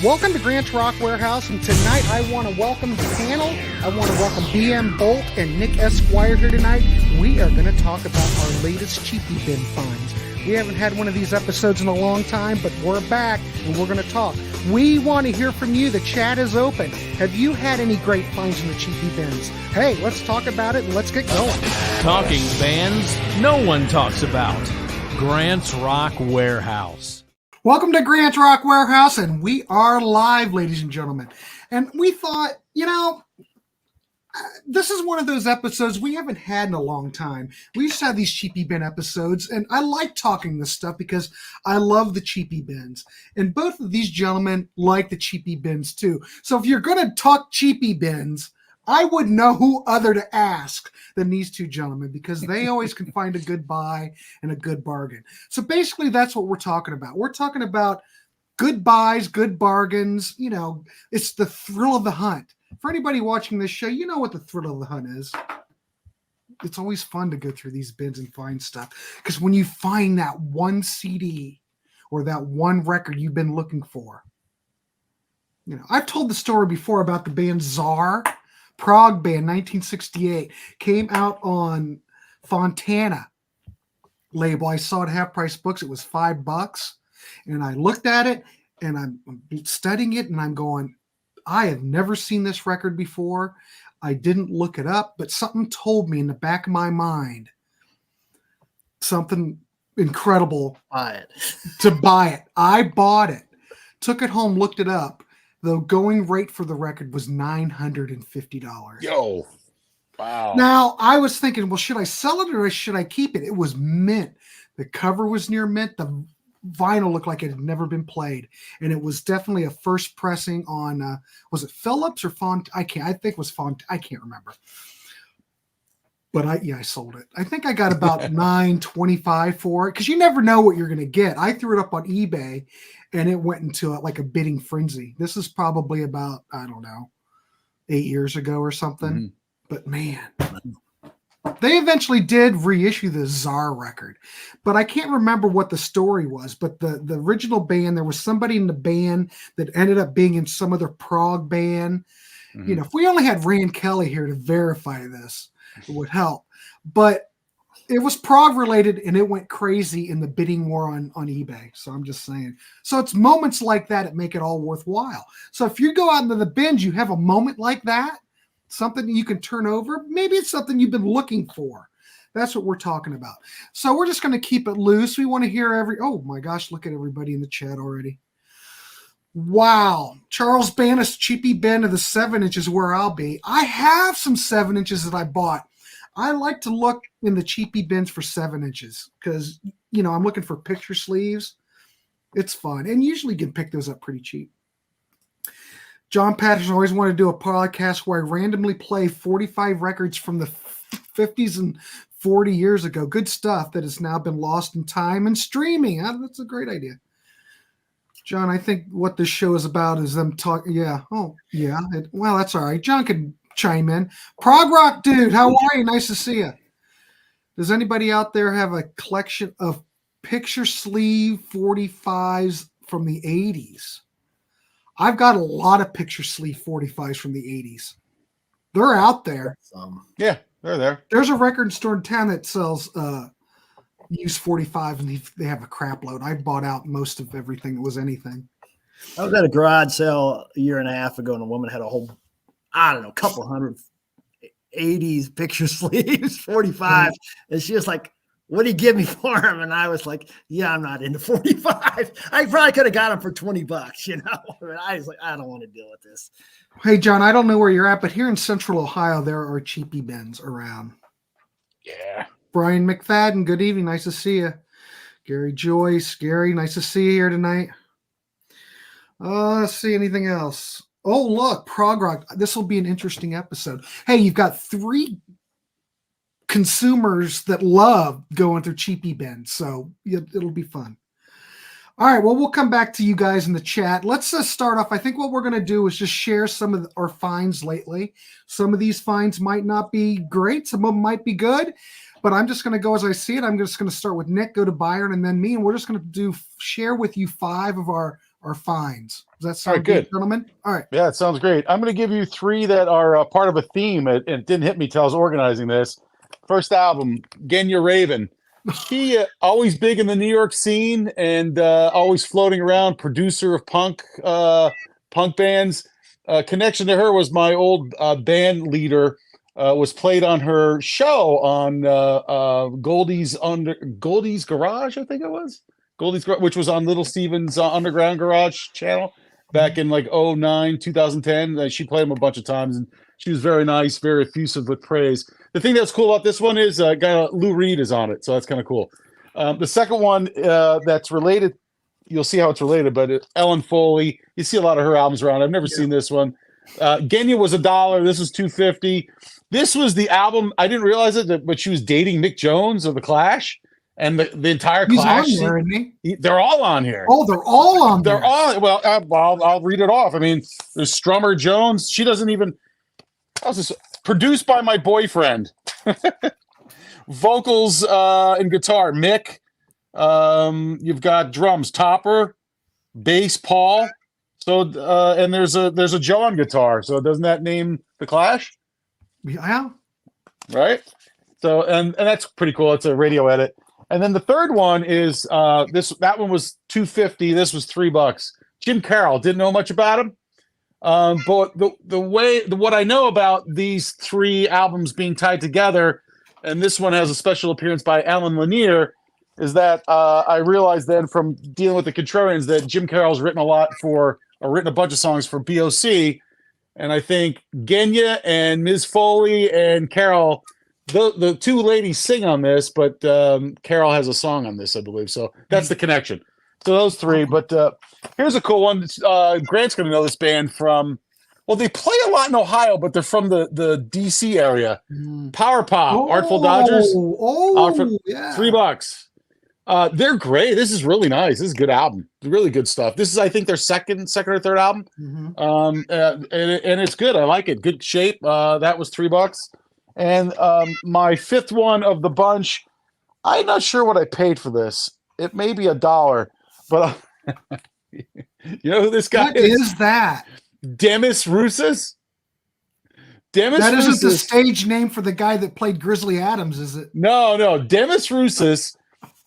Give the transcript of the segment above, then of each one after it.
Welcome to Grant's Rock Warehouse, and tonight I want to welcome the panel. I want to welcome BM Boldt and Nick Squire here tonight. We are going to talk about our latest Cheapie Bin Finds. We haven't had one of these episodes in a long time, but we're back and we're going to talk. We want to hear from you. The chat is open. Have you had any great finds in the Cheapie Bins? Hey, let's talk about it and let's get going. Talking bands no one talks about. Grant's Rock Warehouse. Welcome to Grant's Rock Warehouse, and we are live, ladies and gentlemen. And we thought, this is one of those episodes we haven't had in a long time. We used to have these Cheapie Bin episodes, and I like talking this stuff because I love the Cheapie Bins. And both of these gentlemen like the Cheapie Bins too. So if you're going to talk Cheapie Bins, I would know who other to ask than these two gentlemen, because they always can find a good buy and a good bargain. So basically that's what we're talking about. We're talking about good buys, good bargains. It's the thrill of the hunt. For anybody watching this show, you know what the thrill of the hunt is. It's always fun to go through these bins and find stuff, because when you find that one CD or that one record you've been looking for. I've told the story before about the band Czar. Prague band, 1968, came out on Fontana label. I saw it at Half Price Books. It was $5, and I looked at it and I'm studying it and I'm going, I have never seen this record before. I didn't look it up, but something told me in the back of my mind something incredible to buy it. I bought it, took it home, looked it up. The going rate for the record was $950. Yo, wow. Now, I was thinking, well, should I sell it or should I keep it? It was mint. The cover was near mint. The vinyl looked like it had never been played. And it was definitely a first pressing on, was it Phillips or Font? I think it was Font. I can't remember. But I sold it. I think I got about $925 for it, because you never know what you're going to get. I threw it up on eBay, and it went into like a bidding frenzy. This is probably about, 8 years ago or something. Mm-hmm. But man, they eventually did reissue the Czar record. But I can't remember what the story was. But the original band, there was somebody in the band that ended up being in some other Prague band. Mm-hmm. If we only had Rand Kelly here to verify this, it would help. But it was Prague related, and it went crazy in the bidding war on eBay. So I'm just saying. So it's moments like that that make it all worthwhile. So if you go out into the bins, you have a moment like that, something you can turn over. Maybe it's something you've been looking for. That's what we're talking about. So we're just going to keep it loose. We want to hear oh my gosh, look at everybody in the chat already. Wow. Charles Bannis, Cheapie Bin of the 7-inch is where I'll be. I have some 7-inches that I bought. I like to look in the Cheapie Bins for 7-inches because, I'm looking for picture sleeves. It's fun. And usually you can pick those up pretty cheap. John Patterson always wanted to do a podcast where I randomly play 45 records from the 50s and 40 years ago. Good stuff that has now been lost in time and streaming. That's a great idea. John, I think what this show is about is them talking. Yeah. Oh, yeah. Well, that's all right. John can chime in. Prog Rock Dude, how are you? Nice to see you. Does anybody out there have a collection of picture sleeve 45s from the 80s? I've got a lot of picture sleeve 45s from the 80s. They're out there. Yeah, they're there. There's a record store in town that sells used 45, and they have a crap load. I bought out most of everything that was anything. I was at a garage sale a year and a half ago, and a woman had a whole, couple hundred 80s picture sleeves, 45. And she was like, what do you give me for them? And I was like, yeah, I'm not into 45. I probably could have got them for $20, I was like, I don't want to deal with this. Hey, John, I don't know where you're at, but here in Central Ohio, there are Cheapie Bins around. Yeah. Brian McFadden, good evening. Nice to see you. Gary Joyce, Gary, nice to see you here tonight. Let's see, anything else? Oh, look, Prog Rock. This will be an interesting episode. Hey, you've got 3 consumers that love going through Cheapie Bins, so it'll be fun. All right, well, we'll come back to you guys in the chat. Let's start off. I think what we're going to do is just share some of our finds lately. Some of these finds might not be great. Some of them might be good. But I'm just going to go as I see it. I'm just going to start with Nick, go to Byron, and then me. And we're just going to share with you 5 of our our finds. Does that All sound right, good. gentlemen? All right. Yeah, it sounds great. I'm going to give you 3 that are part of a theme. It didn't hit me till I was organizing this. First album, Genya Raven. She always big in the New York scene and always floating around. Producer of punk bands. Connection to her was my old band leader. Was played on her show on Goldie's Garage, I think it was. Goldie's Garage, which was on Little Steven's Underground Garage channel back in like 09, 2010. She played him a bunch of times, and she was very nice, very effusive with praise. The thing that's cool about this one is Lou Reed is on it, so that's kind of cool. The second one that's related, you'll see how it's related, but Ellen Foley. You see a lot of her albums around. I've never seen this one. Genya was $1. This was $2.50. This was the album. I didn't realize it, but she was dating Mick Jones of the Clash, and the entire He's Clash. on there, isn't he? They're all on here. Oh, they're all on there. They're all. Well, I'll read it off. I mean, there's Strummer Jones. She doesn't even. How's this? Produced by my boyfriend. Vocals and guitar, Mick. You've got drums, Topper, bass, Paul. So and there's a Joe on guitar. So doesn't that name the Clash? Yeah. Right. So and that's pretty cool. It's a radio edit. And then the third one is that one was $2.50. This was $3. Jim Carroll, didn't know much about him. But what I know about these 3 albums being tied together, and this one has a special appearance by Alan Lanier, is that I realized then from dealing with the Contrarians that Jim Carroll's written a bunch of songs for BOC, and I think Genya and Ms. Foley and Carroll, the 2 ladies sing on this, but Carroll has a song on this, I believe. So that's the connection. So those 3, but here's a cool one. Grant's going to know this band from, well, they play a lot in Ohio, but they're from the DC area. Power Pop, Artful Dodgers. Yeah. $3. They're great. This is really nice. This is a good album. Really good stuff. This is, I think, their second or third album. And it's good. I like it. Good shape. That was $3. And my 5th one of the bunch, I'm not sure what I paid for this. It may be $1, but you know who this guy What is that? Demis Roussos. That isn't the stage name for the guy that played Grizzly Adams, is it? No. Demis Roussos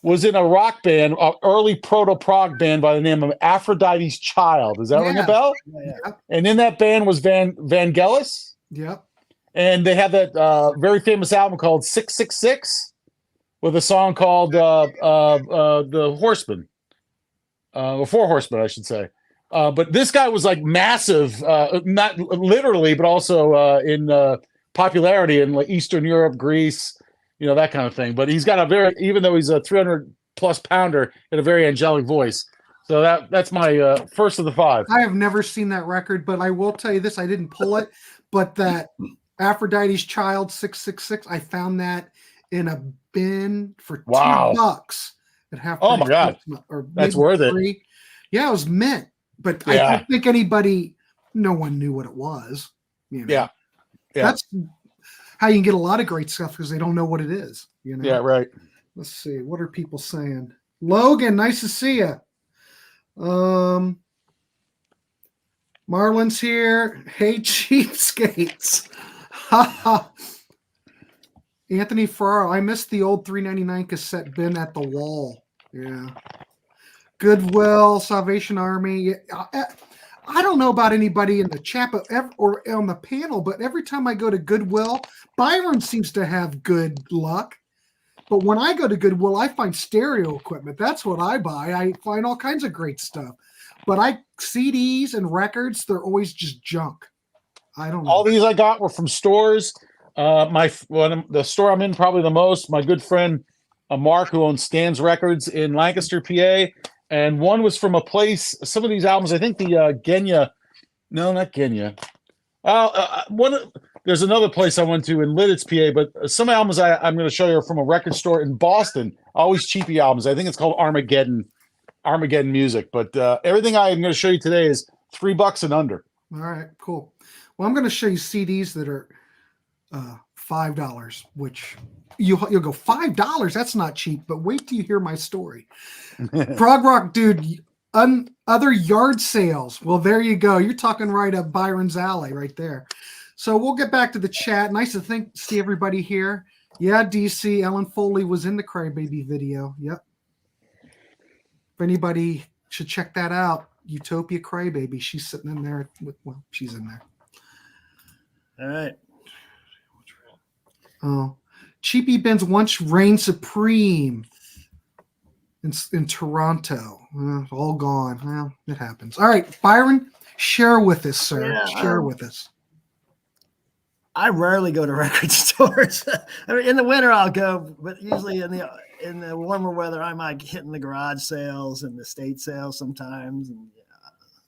was in a rock band, an early proto-prog band by the name of Aphrodite's Child. Does that ring a bell? Yeah. And in that band was Vangelis. Yep. And they had that very famous album called 666 with a song called The Horseman. Or Four Horsemen, I should say. But this guy was like massive, not literally, but also in popularity in like Eastern Europe, Greece, that kind of thing. But he's got even though he's a 300-plus pounder, and a very angelic voice. So that's my first of the 5. I have never seen that record, but I will tell you this: I didn't pull it, but that Aphrodite's Child 666, I found that in a bin for $2 at half. Oh my God, or that's worth $3. it. Yeah, it was mint, but I don't think no one knew what it was. Yeah. That's how you can get a lot of great stuff because they don't know what it is. Yeah, right. Let's see. What are people saying? Logan, nice to see you. Marlon's here. Hey, cheapskates. Anthony Ferraro, I missed the old 399 cassette bin at the wall. Yeah. Goodwill, Salvation Army. I don't know about anybody in the chat or on the panel, but every time I go to Goodwill, Byron seems to have good luck. But when I go to Goodwill, I find stereo equipment. That's what I buy. I find all kinds of great stuff. But CDs and records, they're always just junk. I don't know. All these I got were from stores. The store I'm in probably the most, my good friend Mark, who owns Stan's Records in Lancaster, PA. And one was from a place, some of these albums, I think the Genya, no, not Genya. There's another place I went to in Lidditz, PA, but some albums I'm going to show you are from a record store in Boston, always cheapie albums. I think it's called Armageddon Music. But everything I'm going to show you today is $3 and under. All right, cool. Well, I'm going to show you CDs that are $5, which you'll go $5. That's not cheap. But wait till you hear my story. Prog rock dude, other yard sales. Well, there you go. You're talking right up Byron's alley right there. So we'll get back to the chat. Nice to see everybody here. Yeah, DC, Ellen Foley was in the Crybaby video. Yep. If anybody should check that out, Utopia Crybaby. She's sitting in there. Well, she's in there. All right. Oh, Cheapie Bin's once reigned supreme in Toronto. All gone. Well, it happens. All right, Byron, share with us, sir. Yeah, share with us. I rarely go to record stores. I mean, in the winter I'll go, but usually in the warmer weather I might hit in the garage sales and the estate sales sometimes. And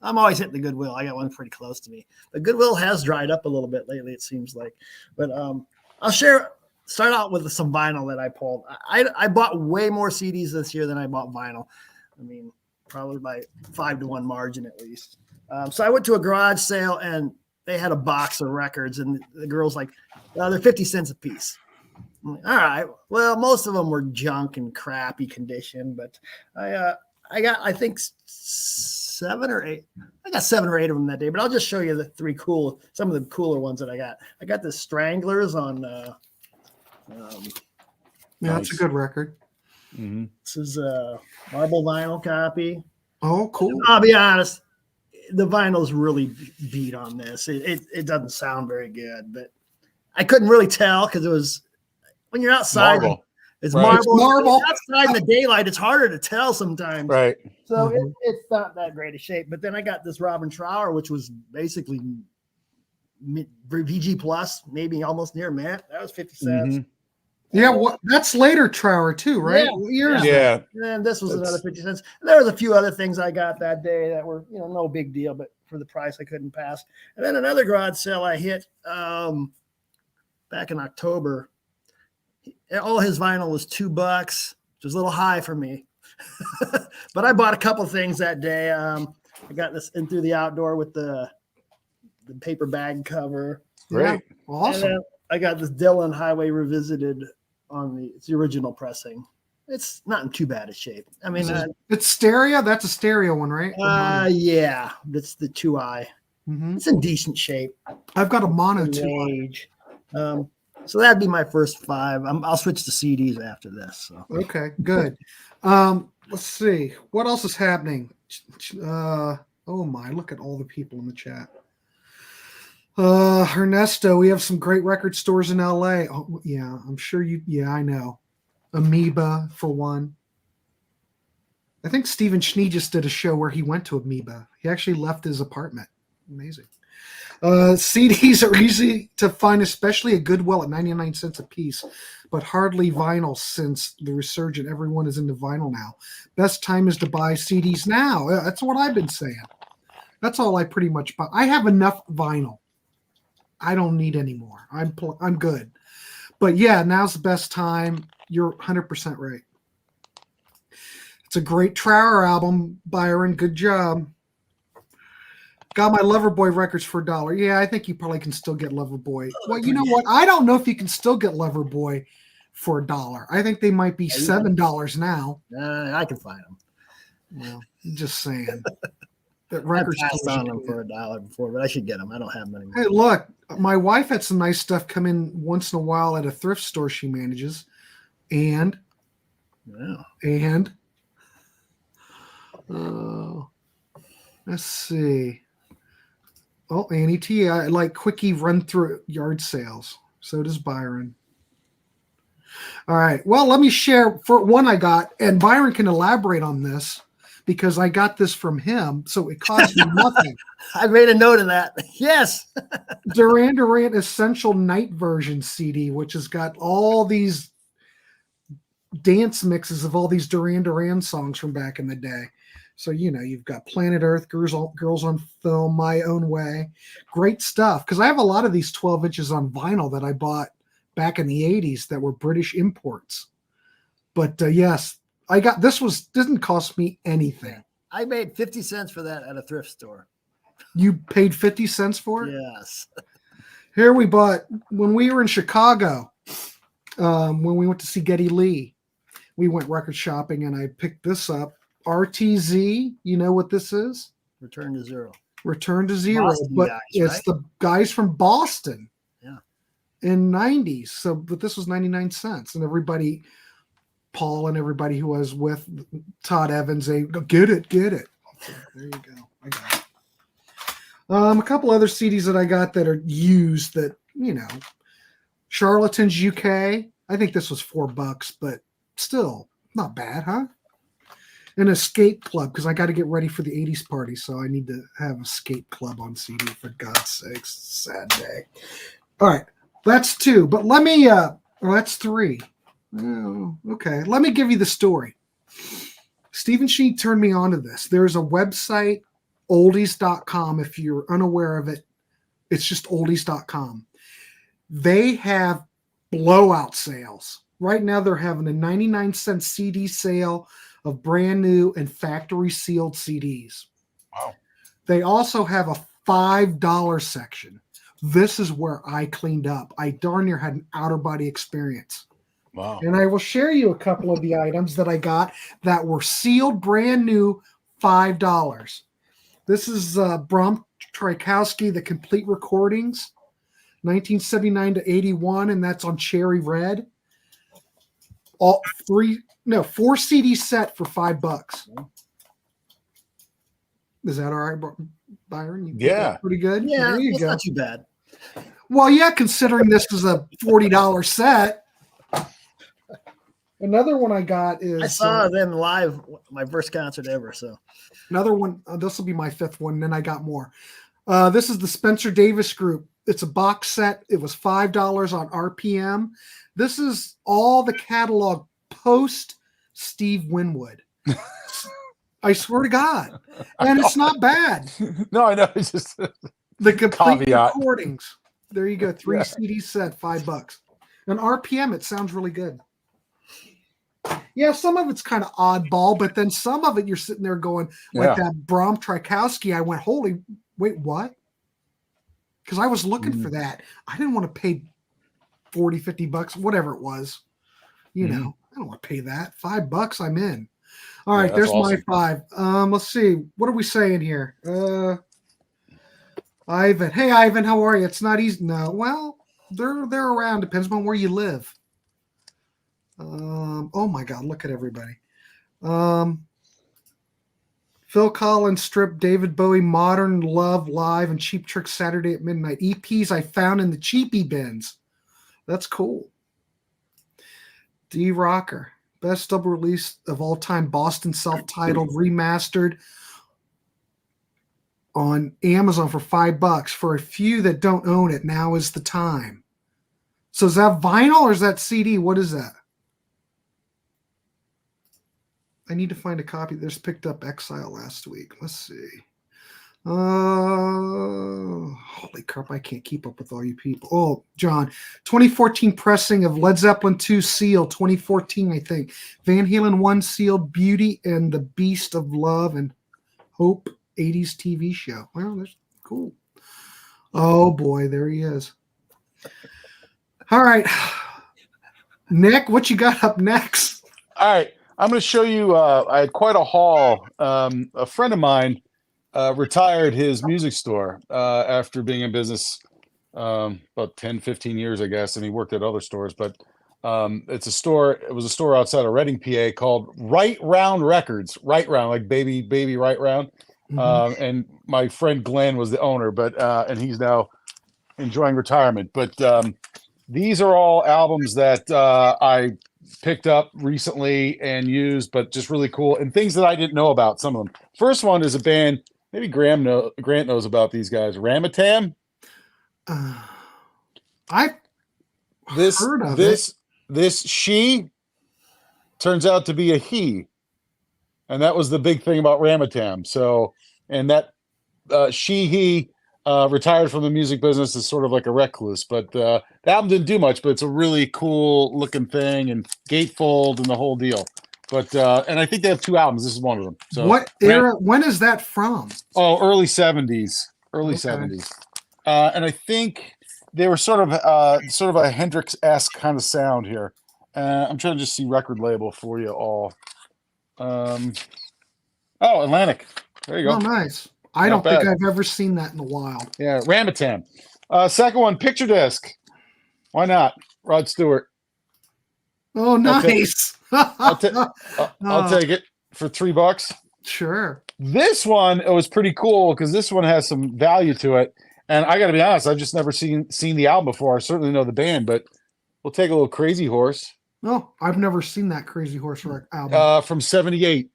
I'm always hitting the Goodwill. I got one pretty close to me. The Goodwill has dried up a little bit lately, it seems like. But I'll start out with some vinyl that I pulled. I bought way more CDs this year than I bought vinyl. I mean, probably by 5-1 margin at least. So I went to a garage sale and they had a box of records, and the girl's like, they're 50 cents a piece. I'm like, all right. Well, most of them were junk and crappy condition, but I got, I think 7 or 8. I got 7 or 8 of them that day, but I'll just show you some of the cooler ones that I got. I got the Stranglers on, That's a good record. Mm-hmm. this is a marble vinyl copy. Oh, cool. I'll be honest, the vinyl's really beat on this. It doesn't sound very good, but I couldn't really tell because it was when you're outside. Marble. It's Right. marble. It's marble. Outside in the daylight, it's harder to tell sometimes. Right. So it's not that great a shape. But then I got this Robin Trower, which was basically VG plus, maybe almost near mint. That was 50 cents. Mm-hmm. Yeah, that's later Trower too, right? Yeah. What year is Yeah. And this was another 50 cents. There was a few other things I got that day that were, no big deal, but for the price I couldn't pass. And then another garage sale I hit back in October. All his vinyl was $2, which was a little high for me. But I bought a couple things that day. I got this in through the outdoor with the paper bag cover. Great. Yeah, awesome. And I got this Dylan Highway Revisited on it's the original pressing. It's not in too bad a shape. I mean, It's stereo. That's a stereo one, right? yeah, that's the 2i. Mm-hmm. It's in decent shape. I've got a mono too. Age. So that'd be my first 5. I'll switch to CDs after this. So. Okay, good. Let's see. What else is happening? Oh my, look at all the people in the chat. Ernesto, we have some great record stores in LA. Oh, yeah, I'm sure I know. Amoeba for one. I think Stephen Schnee just did a show where he went to Amoeba. He actually left his apartment. Amazing. CDs are easy to find, especially at Goodwill at 99 cents a piece, but hardly vinyl since the resurgence. Everyone is into vinyl now. Best time is to buy CDs now. That's what I've been saying. That's all I pretty much buy. I have enough vinyl. I don't need any more. I'm good. But yeah, now's the best time. You're 100% right. It's a great Trower album, Byron. Good job. Got my Loverboy records for $1. Yeah, I think you probably can still get Loverboy. Well, you know what? I don't know if you can still get Loverboy for $1. I think they might be $7 now. I can find them. Well, just saying. That I records passed on them for $1 before, but I should get them. I don't have them anymore. Hey, look, my wife had some nice stuff come in once in a while at a thrift store she manages. And let's see. Oh, Annie T, I like quickie run through yard sales. So does Byron. All right. Well, let me share for one I got, and Byron can elaborate on this because I got this from him, so it cost me nothing. I made a note of that. Yes. Duran Duran Essential Night Version CD, which has got all these dance mixes of all these Duran Duran songs from back in the day. So, you've got Planet Earth, Girls on Film, My Own Way. Great stuff. Because I have a lot of these 12 inches on vinyl that I bought back in the 80s that were British imports. But yes, I got didn't cost me anything. I made 50 cents for that at a thrift store. You paid 50 cents for it? Yes. Here we bought, when we were in Chicago, when we went to see Geddy Lee, we went record shopping and I picked this up. RTZ. You know what this is? Return to Zero. Return to Zero, Boston but guys, it's right? the guys from Boston. Yeah. In '90s. So, but this was 99 cents, and everybody, Paul and everybody who was with Todd Evans, they go get it. There you go. I got it. A couple other CDs that I got that are used that, Charlatans UK. I think this was $4, but still not bad, huh? An Escape Club, because I got to get ready for the 80s party, so I need to have Escape Club on CD, for God's sakes. Sad day. All right, that's 2, but let me, that's 3. Oh, okay, let me give you the story. Stephen Sheen turned me on to this. There's a website, oldies.com. If you're unaware of it, it's just oldies.com. They have blowout sales. Right now, they're having a 99-cent CD sale of brand new and factory sealed CDs. Wow. They also have a $5 section. This is where I cleaned up. I darn near had an outer body experience. Wow. And I will share you a couple of the items that I got that were sealed brand new, $5. This is Bram Trykowski, The Complete Recordings, 1979 to 81, and that's on Cherry Red. 4 CD set for $5. Is that all right, Byron? You think Yeah. that's pretty good. Yeah, There you that's go. not too bad. Well, yeah, considering this is a $40 set. Another one I got is I saw them live, my first concert ever. So another one. This will be my 5th one. And then I got more. This is the Spencer Davis Group. It's a box set. It was $5 on RPM. This is all the catalog post Steve Winwood. I swear to God. And it's not bad. No, I know. It's just The complete caveat. recordings. There you go. 3 Yeah. CD set, $5. And RPM, it sounds really good. Yeah, some of it's kind of oddball, but then some of it you're sitting there going, like that Bram Trykowski. I went, wait, what? Because I was looking for that. I didn't want to pay $40, $50, whatever it was. I don't want to pay that. $5, I'm in. All right, there's awesome. my 5. Let's see. What are we saying here? Ivan. Hey, Ivan, how are you? It's not easy. No, well, they're around. Depends on where you live. Oh my God, look at everybody. Phil Collins strip, David Bowie, Modern Love Live, and Cheap Trick Saturday at Midnight. EPs I found in the Cheapie Bins. That's cool. D Rocker, best double release of all time, Boston self-titled, remastered on Amazon for $5. For a few that don't own it, now is the time. So is that vinyl or is that CD? What is that? I need to find a copy. There's picked up Exile last week. Let's see. Holy crap, I can't keep up with all you people. Oh, John, 2014 pressing of Led Zeppelin 2 Seal, 2014, I think. Van Halen 1 Sealed, Beauty and the Beast of Love and Hope 80s TV show. Well, that's cool. Oh boy, there he is. All right. Nick, what you got up next? All right. I'm going to show you, I had quite a haul. A friend of mine retired his music store after being in business about 10, 15 years, I guess, and he worked at other stores. But it's a store, it was a store outside of Reading, PA called Right Round Records. Right Round, like baby Right Round. And my friend Glenn was the owner, but and he's now enjoying retirement. But these are all albums that I picked up recently and used, but just really cool and things that I didn't know about. Some of them. First one is a band maybe Grant knows about these guys. Ramatam. I've heard of it. This she turns out to be a he, and that was the big thing about Ramatam. So, and that he retired from the music business as sort of like a recluse, but the album didn't do much, but it's a really cool looking thing and gatefold and the whole deal. But and I think they have 2 albums. This is one of them. So what era? When is that from? Oh, early 70s. Early 70s. And I think they were sort of a Hendrix-esque kind of sound here. I'm trying to just see record label for you all. Oh, Atlantic. There you Oh, go. nice. I Not don't think bad. I've ever seen that in a while. Yeah, Rambutan. Second one, picture disc. Why not? Rod Stewart. Oh, I'll take- nice. I'll Oh, take it for $3. sure. This one, it was pretty cool because this one has some value to it. And I got to be honest, I've just never seen the album before. I certainly know the band, but we'll take a little Crazy Horse Oh, I've never seen that Crazy Horse album. from '78.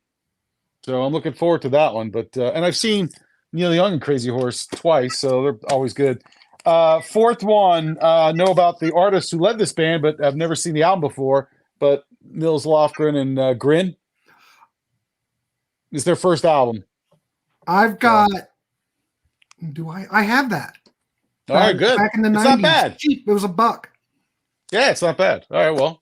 So I'm looking forward to that one. But and I've seen Neil Young and Crazy Horse twice, so they're always good. Fourth one, know about the artist who led this band, but I've never seen the album before. But Nils Lofgren and Grin. It's their first album. I've got. I have that. All right, good. Back in the It's 90s. not bad. Cheap. It was $1. Yeah, it's not bad. All right, well,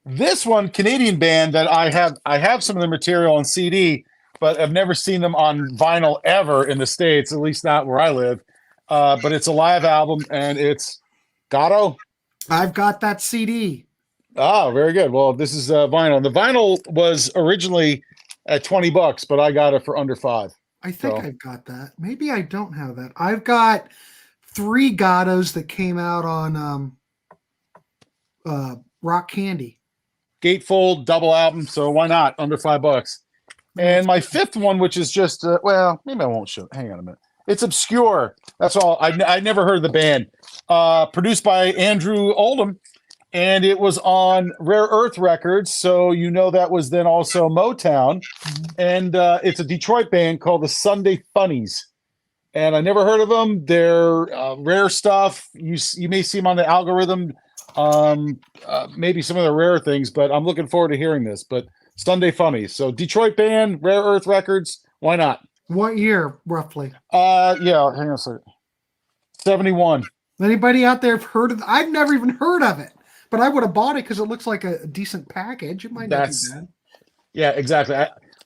this one Canadian band that I have some of the material on CD, but I've never seen them on vinyl ever in the States, at least not where I live. But it's a live album, and it's Gatto. I've got that CD. Oh, very good. Well, this is vinyl. The vinyl was originally at $20, but I got it for under $5. I think I've got that. Maybe I don't have that. I've got 3 Gattos that came out on Rock Candy. Gatefold double album, so why not? Under $5. And my fifth one, which is just well, maybe I won't show. Hang on a minute. It's obscure. That's all. I never heard of the band. Produced by Andrew Oldham, and it was on Rare Earth Records. So you know that was then also Motown, and it's a Detroit band called the Sunday Funnies. And I never heard of them. They're rare stuff. You may see them on the algorithm. Maybe some of the rare things, but I'm looking forward to hearing this. But Sunday Funnies. So Detroit band, Rare Earth Records. Why not? What year, roughly? Yeah, hang on a second. 71. Anybody out there have heard of it? I've never even heard of it, but I would have bought it because it looks like a decent package. It might not be bad. Yeah, exactly.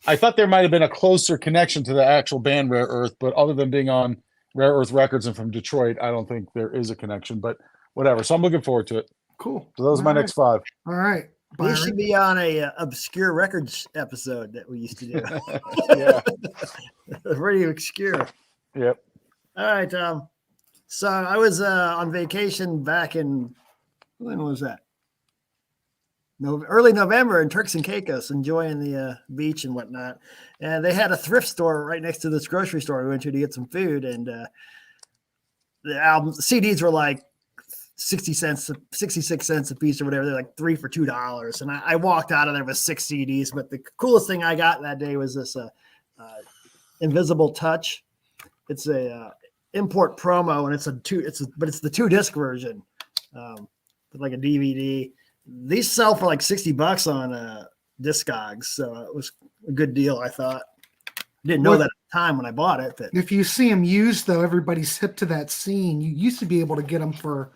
I thought there might have been a closer connection to the actual band Rare Earth, but other than being on Rare Earth Records and from Detroit, I don't think there is a connection, but whatever. So I'm looking forward to it. Cool. So those are my next 5. All right. We should be on a obscure records episode that we used to do. Yeah. Pretty obscure. Yep. All right. So I was on vacation back in, when was that? Early November in Turks and Caicos, enjoying the beach and whatnot. And they had a thrift store right next to this grocery store we went to get some food. And the CDs were like 66 cents a piece or whatever. They're like 3 for $2. And I walked out of there with 6 CDs. But the coolest thing I got that day was this Invisible Touch. It's a import promo, and it's the 2-disc version, like a DVD. These sell for like $60 on Discogs, so it was a good deal. I thought. Didn't know that at the time when I bought it. But if you see them used, though, everybody's hip to that scene. You used to be able to get them for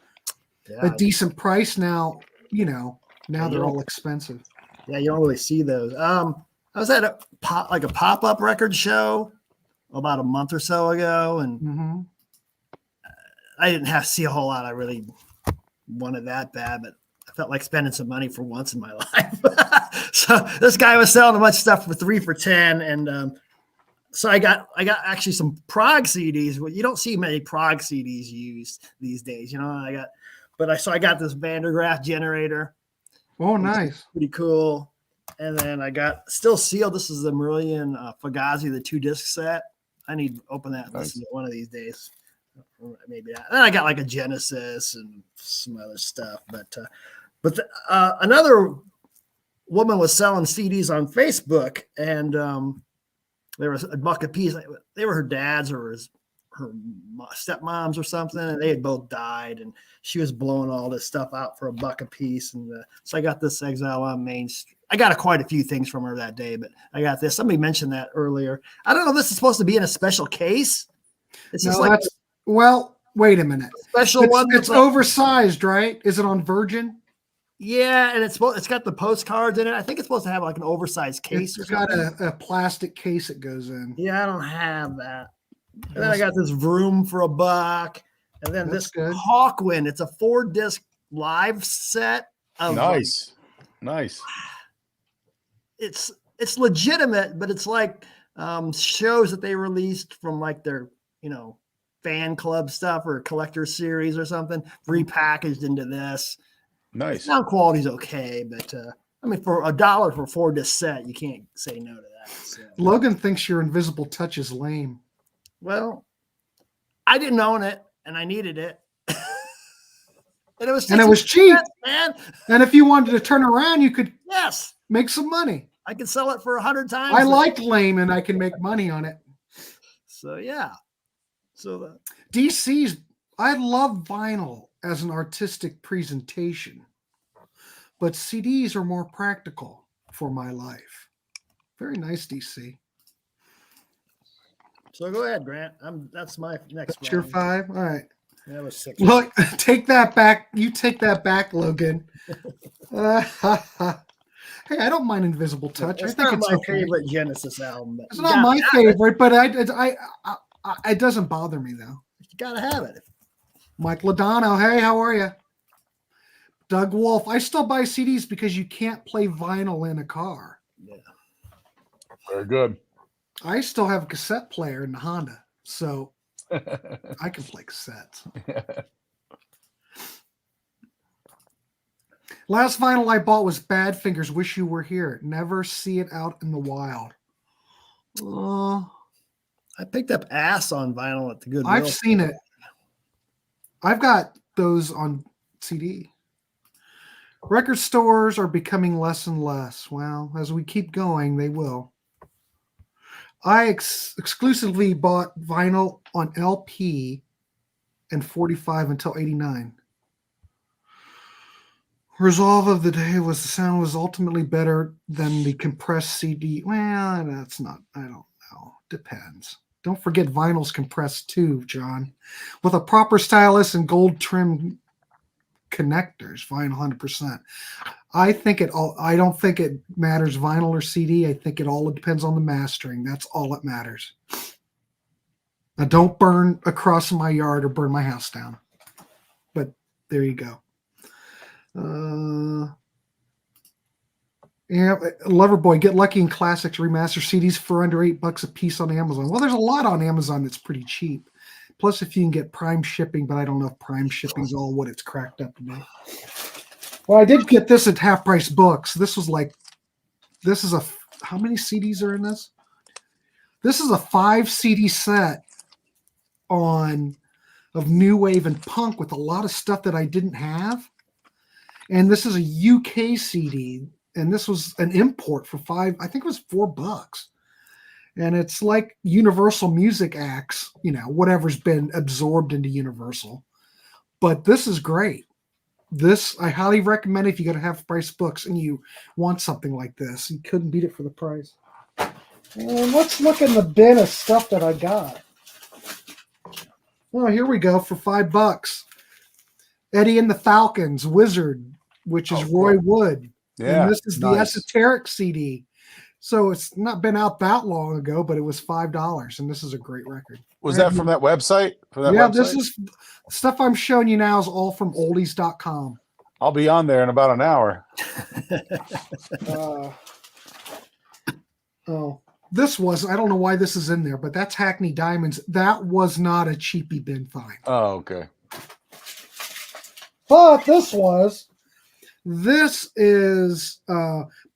a decent price. Now, they're all expensive. Yeah, you don't really see those. I was at a pop-up record show about a month or so ago, and I didn't see a whole lot I really wanted that bad, but I felt like spending some money for once in my life. So this guy was selling a bunch of stuff for 3 for $10, and so I got actually some prog CDs. Well, you don't see many prog CDs used these days, I got this Vandergraaf generator. Oh, nice. Pretty cool. And then I got still sealed. This is the Marillion Fugazi, the 2-disc set. I need to open that and listen to it one of these days. Maybe that. And then I got like a Genesis and some other stuff. But another woman was selling CDs on Facebook, and there was $1 a piece. They were her dad's or her stepmoms or something, and they had both died, and she was blowing all this stuff out for $1 a piece. And so I got this Exile on Main Street. I got quite a few things from her that day, but I got this. Somebody mentioned that earlier. I don't know if this is supposed to be in a special case. It's just well, wait a minute. Special one. It's oversized, right? Is it on Virgin? Yeah, and it's got the postcards in it. I think it's supposed to have like an oversized case. It's got a plastic case it goes in. Yeah, I don't have that. And then I got this Vroom for $1, and then this Hawkwind. It's a 4-disc live set. Of nice. It's it's legitimate, but it's like shows that they released from like their, fan club stuff or collector series or something repackaged into this. Nice. Sound quality's okay, but I mean, for $1 for a 4-disc set, you can't say no to that. So. Logan thinks your Invisible Touch is lame. Well, I didn't own it, and I needed it, and it was cheap, man. And if you wanted to turn around, you could make some money. I could sell it for 100 times. I like lame, and I can make money on it. So yeah. So DC's. I love vinyl as an artistic presentation, but CDs are more practical for my life. Very nice, DC. So go ahead, Grant. That's my next. That's your 5. All right. That was 6. Look, take that back. You take that back, Logan. Hey, I don't mind Invisible Touch. It's I think not it's my okay. favorite Genesis album. But It's not my favorite, but it doesn't bother me though. You gotta have it. Mike Ladano, hey, how are you? Doug Wolf, I still buy CDs because you can't play vinyl in a car. Yeah. Very good. I still have a cassette player in the Honda, so I can play cassettes. Last vinyl I bought was Badfinger's Wish You Were Here. Never see it out in the wild. I picked up Ass on vinyl at the Goodwill. I've seen it. I've got those on CD. Record stores are becoming less and less. Well, as we keep going, they will. I exclusively bought vinyl on LP and 45 until 89. Resolve of the day was the sound was ultimately better than the compressed CD. Well, that's not, I don't know. Depends. Don't forget vinyl's compressed too, John. With a proper stylus and gold trim connectors, vinyl 100%. I don't think it matters vinyl or CD. I think it all depends on the mastering. That's all that matters. Now don't burn across my yard or burn my house down. But there you go. Yeah, Loverboy, get lucky in classics remaster CDs for under $8 a piece on Amazon. Well, there's a lot on Amazon that's pretty cheap. Plus, if you can get Prime shipping, but I don't know if Prime shipping's all what it's cracked up to be. Well, I did get this at Half Price Books. This is how many CDs are in this? This is a 5 CD set of new wave and punk with a lot of stuff that I didn't have. And this is a UK CD, and this was an import for I think it was $4. And it's like Universal Music acts, whatever's been absorbed into Universal. But this is great. This, I highly recommend if you got to have price books and you want something like this. You couldn't beat it for the price. And let's look in the bin of stuff that I got. Well, here we go for $5. Eddie and the Falcons, Wizard, which is Roy Wood. Yeah, and this is the Esoteric CD. So it's not been out that long ago, but it was $5, and this is a great record. Was that from that website? This is stuff I'm showing you now is all from oldies.com. I'll be on there in about an hour. This was, I don't know why this is in there, but that's Hackney Diamonds. That was not a Cheapie Bin Find. Oh, okay. But this is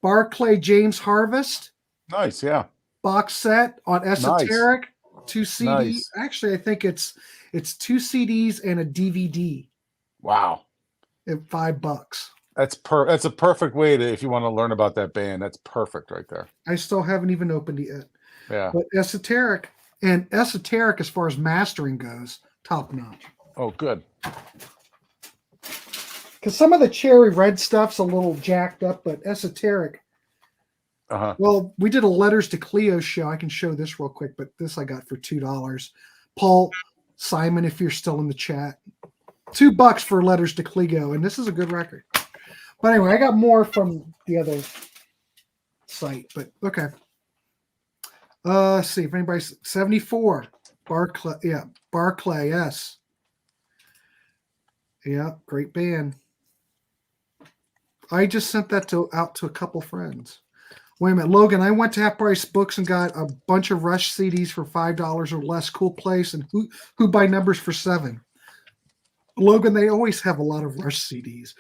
Barclay James Harvest. Nice, yeah. Box set on Esoteric. Nice. 2 CDs. Nice. Actually, I think it's 2 CDs and a DVD. Wow. At $5. That's a perfect way to, if you want to learn about that band, that's perfect right there. I still haven't even opened it yet. Yeah. But Esoteric as far as mastering goes, top notch. Oh, good. Because some of the Cherry Red stuff's a little jacked up, but Esoteric. Well, we did a Letters to Cleo show. I can show this real quick, but this I got for $2. Paul Simon, if you're still in the chat, $2 for Letters to Cleo, and this is a good record. But anyway, I got more from the other site, but okay. Let's see if anybody's 74. Barclay, yes. Yeah, great band. I just sent that out to a couple friends. Wait a minute, Logan. I went to Half Price Books and got a bunch of Rush CDs for $5 or less. Cool place, and who buy numbers for $7. Logan, they always have a lot of Rush CDs,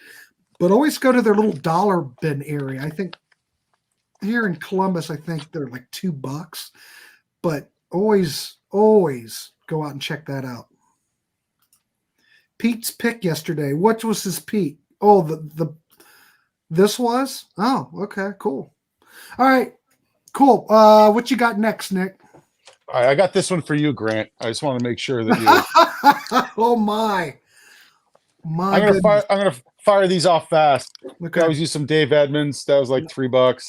but always go to their little dollar bin area. I think here in Columbus, I think they're like $2, but always go out and check that out. Pete's pick yesterday. What was his Pete? Oh, this was? Oh, okay, cool. All right, cool. What you got next, Nick? All right, I got this one for you, Grant. I just want to make sure that you. Oh my I'm gonna fire these off fast. Okay. I always use some Dave Edmonds. That was like $3.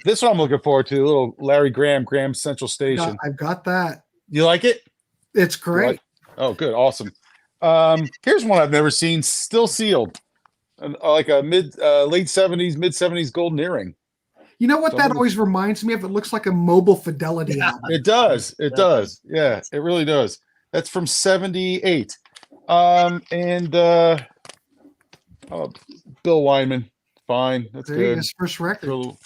This one I'm looking forward to. A little Larry Graham Central Station. I've got that. You like it? It's great. Oh, good, awesome. Here's one I've never seen. Still sealed, like a late '70s, mid '70s golden earring. You know what that always reminds me of? It looks like a Mobile Fidelity album. It does. It does. Yeah, it really does. That's from '78. Bill Wyman, fine. That's good. His first record.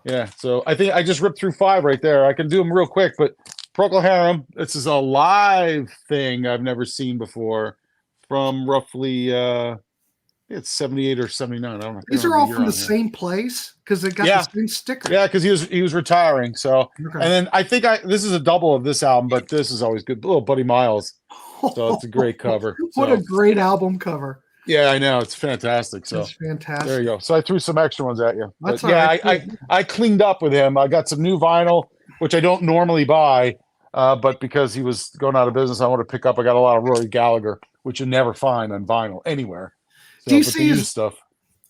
Yeah. So I think I just ripped through 5 right there. I can do them real quick, but Procol Harum. This is a live thing I've never seen before. From roughly, it's 78 or 79. I don't know. These are all from the same place because they got the same sticker. Yeah, because he was retiring. So, and then I think this is a double of this album, but this is always good. Little Buddy Miles. So it's a great cover. What a great album cover. Yeah, I know. It's fantastic. So it's fantastic. There you go. So I threw some extra ones at you. That's but yeah, I cleaned up with him. I got some new vinyl, which I don't normally buy, but because he was going out of business, I want to pick up. I got a lot of Rory Gallagher, which you never find on vinyl anywhere. So, DC is stuff.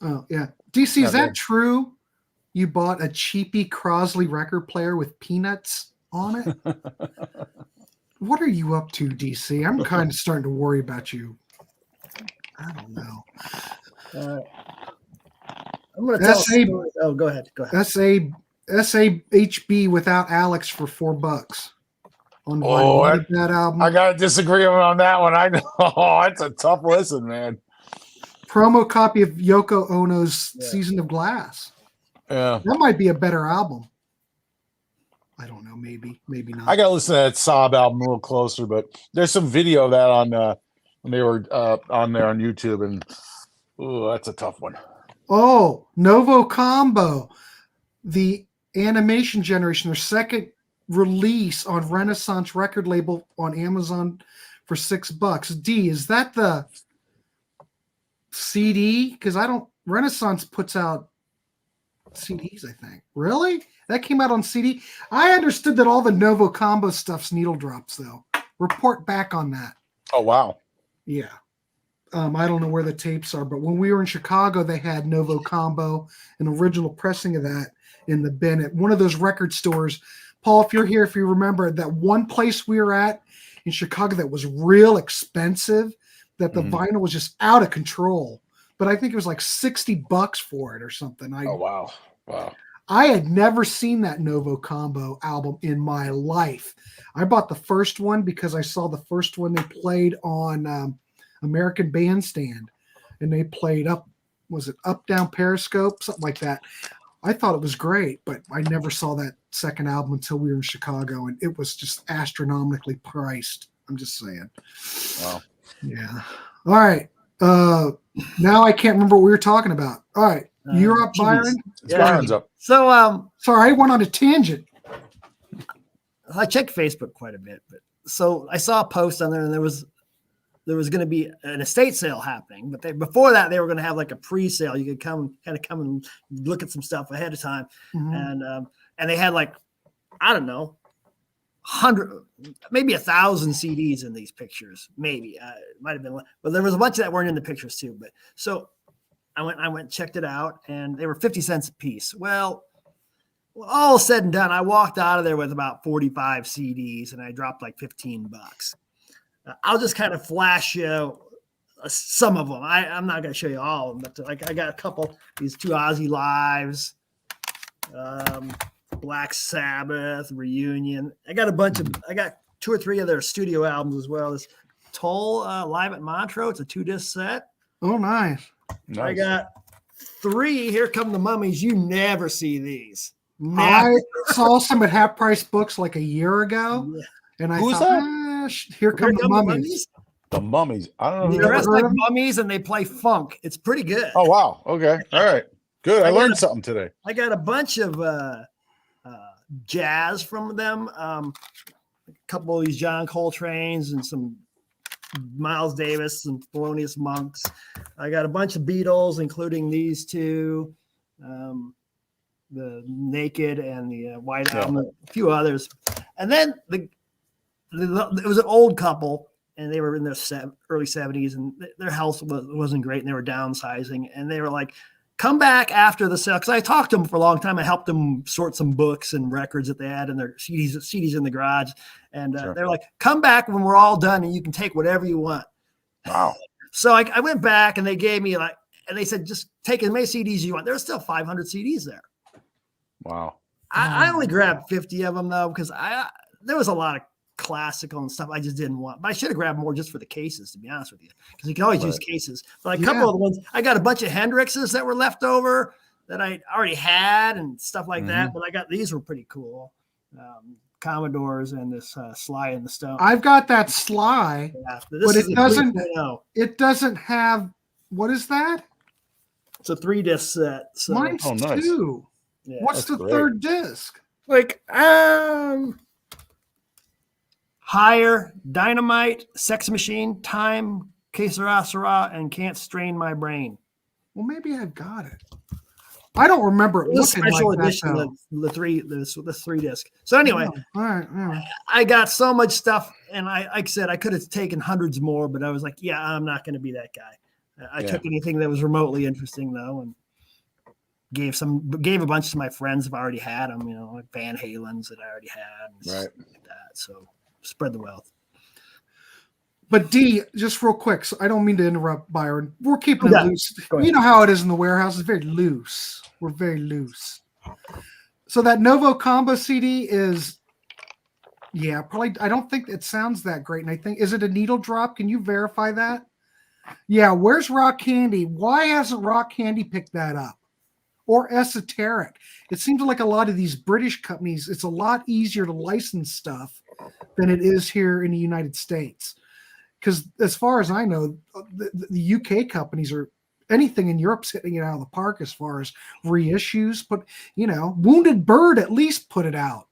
Oh yeah, DC. Is that true? You bought a cheapie Crosley record player with peanuts on it? What are you up to, DC? I'm kind of starting to worry about you. I don't know. I'm going to tell a story. Oh, go ahead. SAHB without Alex for $4 on that album. I got to disagree on that one. I know. Oh, it's a tough listen, man. Promo copy of Yoko Ono's Season of Glass. Yeah. That might be a better album. I don't know. Maybe not. I got to listen to that Sob album a little closer, but there's some video of that on when they were on there on YouTube, and that's a tough one. Oh, Novo Combo, the Animation Generation, their second release on Renaissance record label on Amazon for $6. D, is that the CD? Because Renaissance puts out CDs, I think. Really? That came out on CD? I understood that all the Novo Combo stuff's needle drops, though. Report back on that. Oh, wow. Yeah. I don't know where the tapes are, but when we were in Chicago, they had Novo Combo, an original pressing of that in the bin at one of those record stores. Paul, if you're here, if you remember that one place we were at in Chicago that was real expensive, that the vinyl was just out of control. But I think it was like $60 for it or something. Oh, wow. Wow. I had never seen that Novo Combo album in my life. I bought the first one because I saw the first one they played on American Bandstand, and they played Up Down Periscope, something like that. I thought it was great, but I never saw that second album until we were in Chicago, and it was just astronomically priced. I'm just saying. Wow. Yeah. All right. Now I can't remember what we were talking about. All right. You're up, Byron? Byron's up. So, sorry, I went on a tangent. I check Facebook quite a bit, but so I saw a post on there, and there was going to be an estate sale happening, but before that, they were going to have like a pre-sale. You could come and look at some stuff ahead of time, and they had like, I don't know, 100, maybe 1,000 CDs in these pictures. Maybe it might have been, but there was a bunch that weren't in the pictures too. But so I went, checked it out, and they were 50 cents a piece. Well, all said and done, I walked out of there with about 45 CDs, and I dropped like $15. I'll just kind of flash you some of them. I'm not going to show you all of them, but like I got a couple. These 2 Ozzy lives, Black Sabbath, Reunion. I got I got 2 or 3 of their studio albums as well. This Toll live at Montreux. It's a 2-disc set. Oh, nice. I got 3, Here Come the Mummies. You never see these. I Never. saw some at half price books like a year ago, Yeah. and I Who's thought, that? Here come the mummies. The Mummies. I don't know. They're Who that dressed is. like heard 'em? mummies and they play funk. It's pretty good. Oh wow. Okay. All right. Good. I I got learned a- something today. I got a bunch of jazz from them. A couple of these John Coltrane's and some Miles Davis and Thelonious Monks. I got a bunch of Beatles, including these two, the Naked and the White Album, a few others. And then it was an old couple, and they were in their early 70s, and their health wasn't great, and they were downsizing. And they were like, come back after the sale. Because I talked to them for a long time. I helped them sort some books and records that they had in their CDs in the garage. And they're like, come back when we're all done and you can take whatever you want. Wow. So I went back and they gave me and they said, just take as many CDs as you want. There's still 500 CDs there. Wow. I only grabbed 50 of them though, because there was a lot of classical and stuff I just didn't want. But I should have grabbed more just for the cases, to be honest with you, because you can always use cases. But a couple of the ones, I got a bunch of Hendrixes that were left over that I already had and stuff like that. But I got these were pretty cool. Commodores and this Sly and the Stone. I've got that Sly, but it doesn't. 3.0. It doesn't have. What is that? It's a 3-disc set. So. Mine's nice. 2. Yeah. What's the great. third disc? Like Higher, Dynamite, Sex Machine, Time, Que Sera Sera, and Can't Strain My Brain. Well, maybe I've got it. I don't remember it It was a looking special like edition that, of the 3-disc. So anyway, all right. I got so much stuff, and like I said, I could have taken hundreds more, but I was like, yeah, I'm not going to be that guy. I took anything that was remotely interesting though, and gave a bunch to my friends if I already had them, like Van Halen's that I already had, and stuff like that. So spread the wealth. But D, just real quick, so I don't mean to interrupt, Byron. We're keeping it loose. Go ahead. You know how it is in the warehouse. It's very loose. We're very loose. So that Novo Combo CD is, probably. I don't think it sounds that great. And I think, is it a needle drop? Can you verify that? Yeah. Where's Rock Candy? Why hasn't Rock Candy picked that up? Or Esoteric? It seems like a lot of these British companies, it's a lot easier to license stuff than it is here in the United States. Because as far as I know, the UK companies are anything in Europe's hitting it out of the park as far as reissues. But Wounded Bird at least put it out.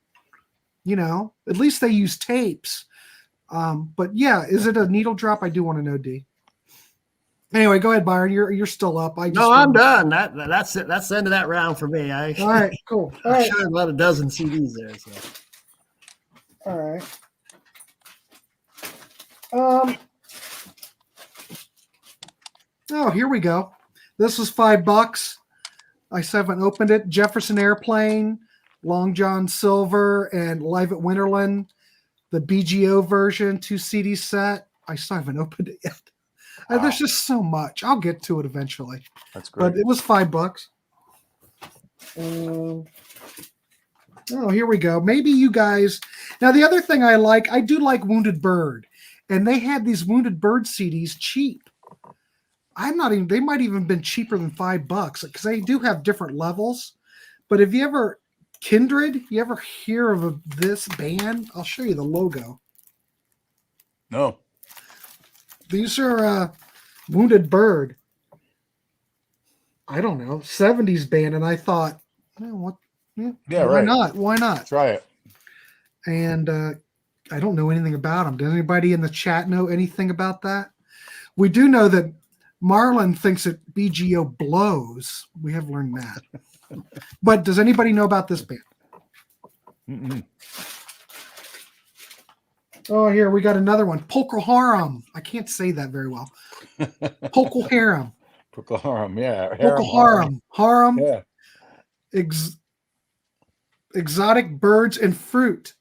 At least they use tapes. But yeah, is it a needle drop? I do want to know, D. Anyway, go ahead, Byron. You're still up. I'm done. That's it. That's the end of that round for me. All right, cool. All I right. showed about a dozen CDs there. So. All right. Oh, here we go. This was $5. I still haven't opened it. Jefferson Airplane, Long John Silver, and Live at Winterland, the BGO version, 2 CD set. I still haven't opened it yet. There's just so much. I'll get to it eventually. That's great. But it was $5. Oh, here we go. Maybe you guys. Now, the other thing I do like Wounded Bird, and they had these Wounded Bird CDs cheap. They might even been cheaper than $5 because they do have different levels. But have you ever, Kindred, you ever hear of this band? I'll show you the logo. No. These are Wounded Bird. I don't know, 70s band. And I thought, why right. not? Why not? Try it. And I don't know anything about them. Does anybody in the chat know anything about that? We do know that Marlon thinks that BGO blows. We have learned that. But does anybody know about this band? Mm-mm. Oh, here we got another one. Procol Harum. I can't say that very well. Procol Harum. Procol Harum, yeah. Procol Harum. Harum. Yeah. Exotic birds and fruit.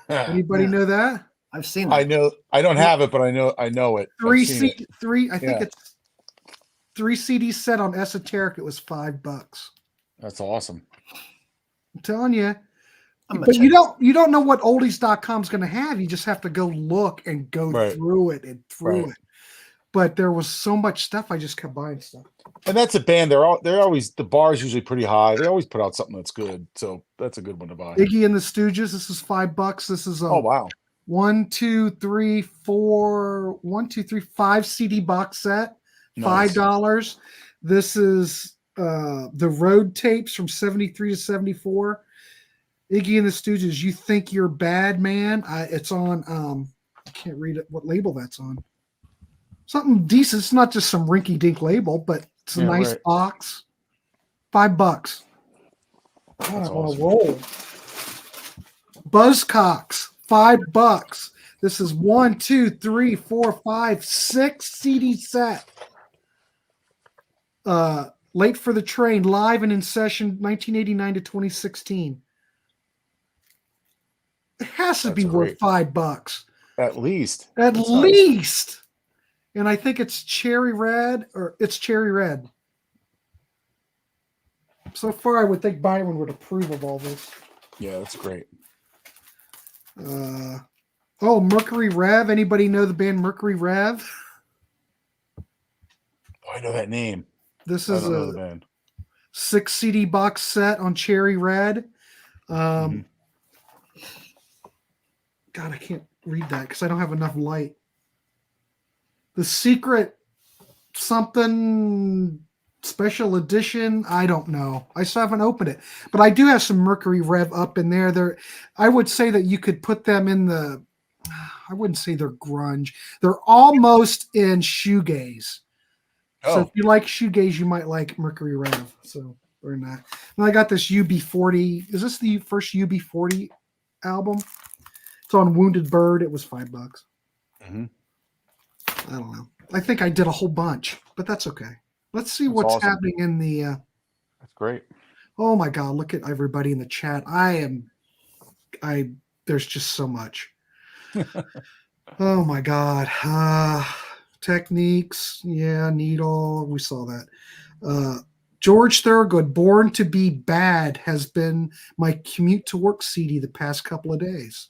Anybody know that? I've seen that. I know. I don't have it, but I know it. Three I've seen it. I think it's 3 CD set on Esoteric. It was $5. That's awesome. I'm telling you. But you don't know what oldies.com is going to have. You just have to go look and go through it and through it. but there was so much stuff. I just kept buying stuff. And that's a band. They're always the bar is usually pretty high. They always put out something that's good. So that's a good one to buy. Iggy and the Stooges. This is $5. This is Oh wow. 5 CD box set. Nice. $5. This is the road tapes from 73 to 74. Iggy and the Stooges. You Think You're Bad, Man. It's on. I can't read it. What label that's on? Something decent. It's not just some rinky-dink label, but it's a nice box. $5. God, I'm on a roll. Buzzcocks. $5. This is 1, 2, 3, 4, 5, 6 CD set. Late for the Train, live and in session, 1989 to 2016. It has to be worth $5. At least. At least. And I think it's cherry red, or it's cherry red. So far, I would think Byron would approve of all this. Yeah, that's great. Mercury Rev. Anybody know the band Mercury Rev? Oh, I know that name. This is a 6 CD box set on cherry red. God, I can't read that because I don't have enough light. The Secret something special edition. I don't know. I still haven't opened it, but I do have some Mercury Rev up in there. I would say that you could put them in the. I wouldn't say they're grunge. They're almost in shoegaze. So if you like shoegaze, you might like Mercury Rev. So we're not. And I got this UB40. Is this the first UB40 album? It's on Wounded Bird. It was $5. I don't know. I think I did a whole bunch, but that's okay. Let's see what's happening in the. That's great. Oh my God! Look at everybody in the chat. There's just so much. Oh my God! Techniques, yeah, Needle. We saw that. George Thorogood, Born to Be Bad, has been my commute to work CD the past couple of days.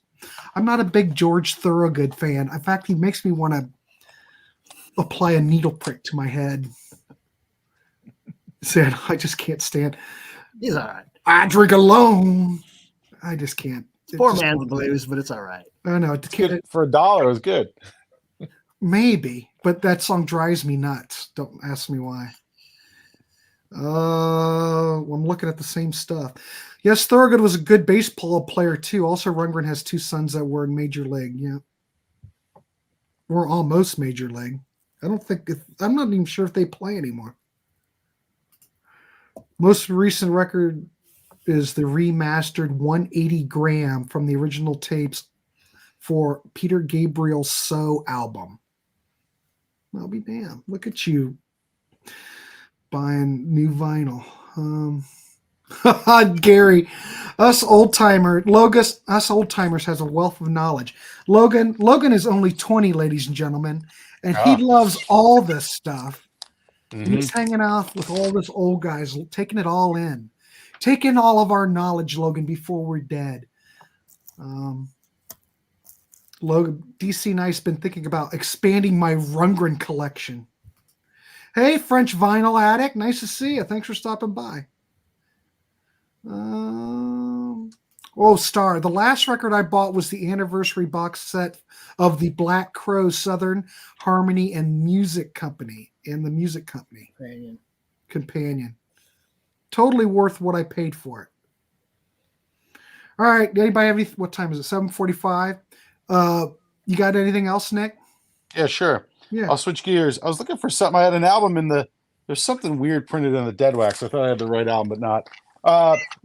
I'm not a big George Thorogood fan. In fact, he makes me want to apply a needle prick to my head. Said, I just can't stand. He's all right. I drink alone. I just can't. Poor man's blues, but it's all right. I know. For $1, it was good. Maybe, but that song drives me nuts. Don't ask me why. I'm looking at the same stuff. Yes, Thorogood was a good baseball player too. Also, Rundgren has 2 sons that were in Major League. Yeah, we're almost Major League. I'm not even sure if they play anymore. Most recent record is the remastered 180 gram from the original tapes for Peter Gabriel's So album. I'll be damned. Look at you buying new vinyl. Gary, us old timers has a wealth of knowledge. Logan is only 20, ladies and gentlemen, and he loves all this stuff. He's hanging out with all this old guys, taking it all in. Take in all of our knowledge, Logan, before we're dead. Logan, DC Nice been thinking about expanding my Rundgren collection. Hey, French vinyl addict, nice to see you. Thanks for stopping by. Star. The last record I bought was the anniversary box set of the Black Crow Southern Harmony and Music Company. Companion. Totally worth what I paid for it. All right. Anybody have what time is it? 7:45. You got anything else, Nick? Yeah, sure. Yeah. I'll switch gears. I was looking for something. I had an album there's something weird printed in the Dead Wax. I thought I had the right album, but not.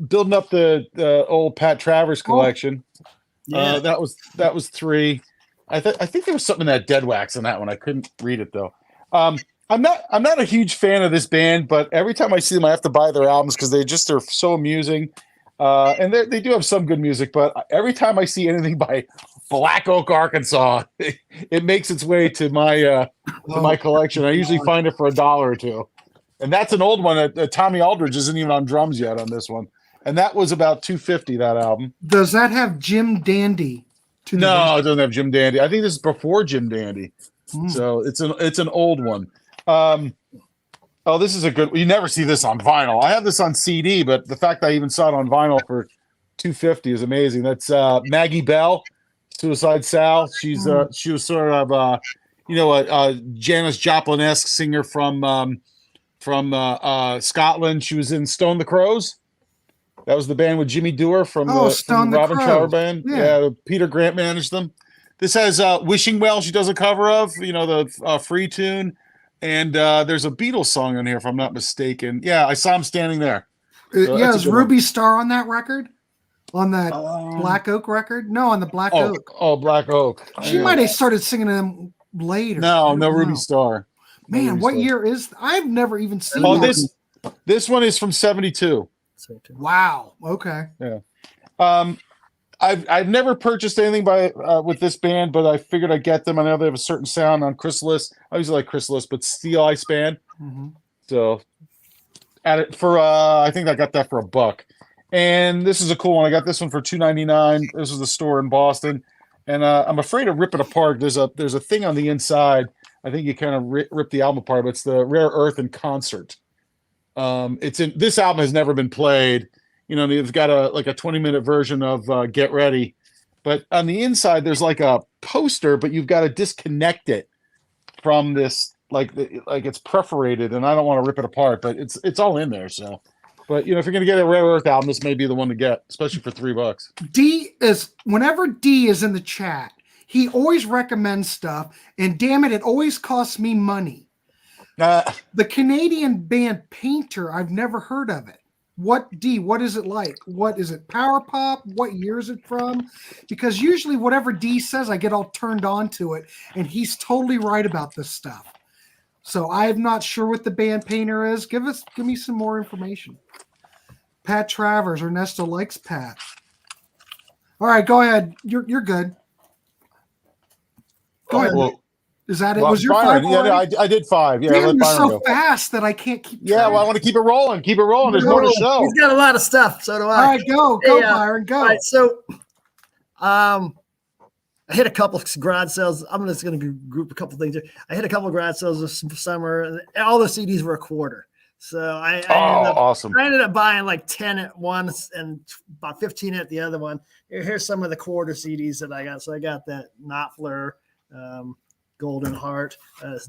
Building up the old Pat Travers collection. Yeah. That was 3. I think there was something in that Dead Wax on that one. I couldn't read it though. I'm not a huge fan of this band, but every time I see them, I have to buy their albums because they're so amusing. And they do have some good music, but every time I see anything by Black Oak, Arkansas, it makes its way to my collection. I usually find it for $1 or $2. And that's an old one. Tommy Aldridge isn't even on drums yet on this one. And that was about $250, that album. Does that have Jim Dandy? No, it doesn't have Jim Dandy. I think this is before Jim Dandy. So it's an old one. Oh, this is a good. You never see this on vinyl. I have this on CD, but the fact that I even saw it on vinyl for $250 is amazing. That's Maggie Bell, Suicide Sal. She was sort of a Janis Joplin-esque singer from Scotland. She was in Stone the Crows. That was the band with Jimmy Dore from the Robin Trower band. Yeah, Peter Grant managed them. This has Wishing Well. She does a cover of the Free tune. And there's a Beatles song on here, if I'm not mistaken. Yeah, I saw him standing there. So is Ruby Star on that record? On that Black Oak record? No, on the Black Oak. Oh, Black Oak. She might have started singing them later. No, Ruby Star. Man, what year is? I've never even seen. Oh, this one is from '72. Wow. Okay. Yeah. I've never purchased anything with this band, but I figured I'd get them. I know they have a certain sound on Chrysalis. I usually like Chrysalis, but Steel Ice Band. Mm-hmm. So at it for I think I got that for $1. And this is a cool one. I got this one for $2.99. This is the store in Boston, and I'm afraid to rip it apart. There's a thing on the inside. I think you kind of rip the album apart, but it's the Rare Earth in Concert. This album has never been played. They've got a 20-minute version of Get Ready, but on the inside there's like a poster, but you've got to disconnect it from this, like it's perforated, and I don't want to rip it apart, but it's all in there. So, but if you're gonna get a Rare Earth album, this may be the one to get, especially for $3. Whenever D is in the chat, he always recommends stuff, and damn it always costs me money. The Canadian band Painter, I've never heard of it. What is it like? What is it? Power pop? What year is it from? Because usually whatever D says, I get all turned on to it, and he's totally right about this stuff. So I'm not sure what the band Painter is. Give me some more information. Pat Travers, Ernesto likes Pat. All right, go ahead. You're good. Go ahead. Well, is that it? Was your Byron, 5 already? I did 5. Yeah, Damn, you're so fast that I can't keep track. Yeah, well, I want to keep it rolling. Keep it rolling. There's more to show. He's got a lot of stuff. So do I. All right, go, Byron, go. All right, so I hit a couple of garage sales. I'm just going to group a couple things here. I hit a couple of garage sales this summer, and all the CDs were $0.25. So awesome. I ended up buying like 10 at once and about 15 at the other one. Here's some of the quarter CDs that I got. So I got that Knopfler, Golden Heart,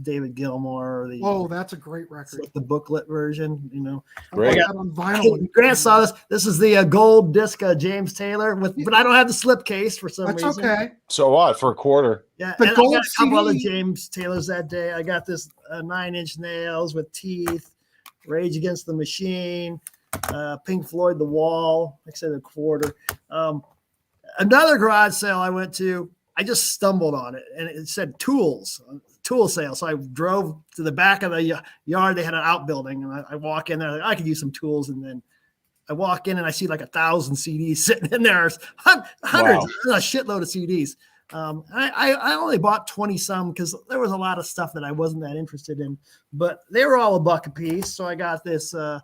David Gilmour. Oh, that's a great record. Like the booklet version, Great. I got on vinyl. Grant saw this. This is the gold disc James Taylor but I don't have the slipcase for some reason. That's okay. So what for $0.25? Yeah, the and gold I got a couple other CD. James Taylors that day. I got this 9 Inch Nails with Teeth, Rage Against the Machine, Pink Floyd, The Wall. Like I said, $0.25. Another garage sale I went to, I just stumbled on it, and it said tool sale. So I drove to the back of the yard. They had an outbuilding, and I walk in there. I could use some tools, and then I walk in and I see like 1,000 CDs sitting in there, hundreds, a shitload of CDs. I only bought 20 some because there was a lot of stuff that I wasn't that interested in, but they were all $1 a piece. So I got this. It's